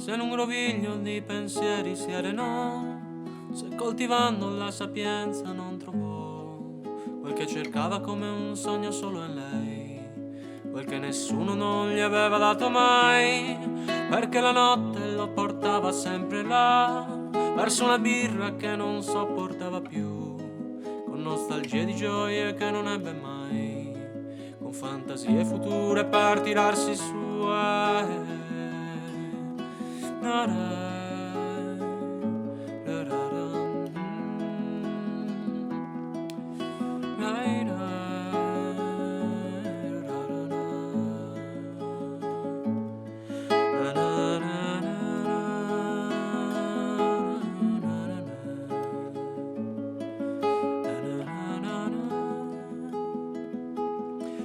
se in un groviglio di pensieri si arenò, se coltivando la sapienza non trovò quel che cercava come un sogno solo in lei, quel che nessuno non gli aveva dato mai, perché la notte lo portava sempre là, verso una birra che non sopportava più, con nostalgie di gioie che non ebbe mai, con fantasie future per tirarsi su.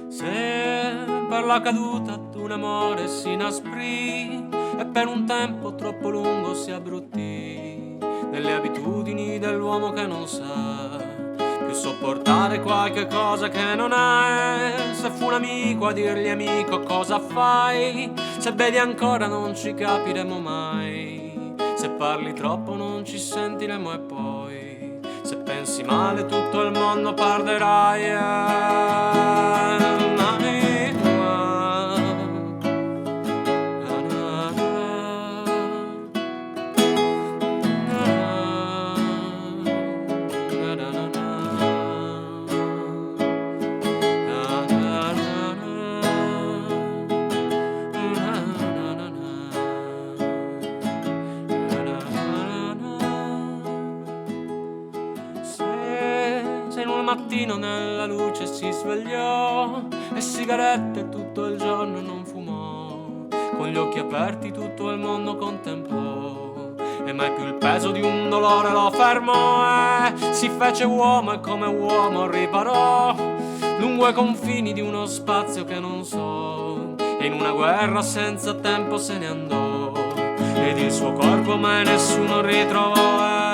Se per la caduta d'un amore si inasprì e per un tempo troppo lungo si abbruttì nelle abitudini dell'uomo che non sa più sopportare qualche cosa che non è, se fu un amico a dirgli amico cosa fai, se bevi ancora non ci capiremo mai, se parli troppo non ci sentiremo e poi se pensi male tutto il mondo perderai. Se in un mattino nella luce si svegliò e sigarette tutto il giorno non fumò, con gli occhi aperti tutto il mondo contemplò e mai più il peso di un dolore lo fermò e si fece uomo e come uomo riparò lungo i confini di uno spazio che non so, e in una guerra senza tempo se ne andò ed il suo corpo mai nessuno ritrovò.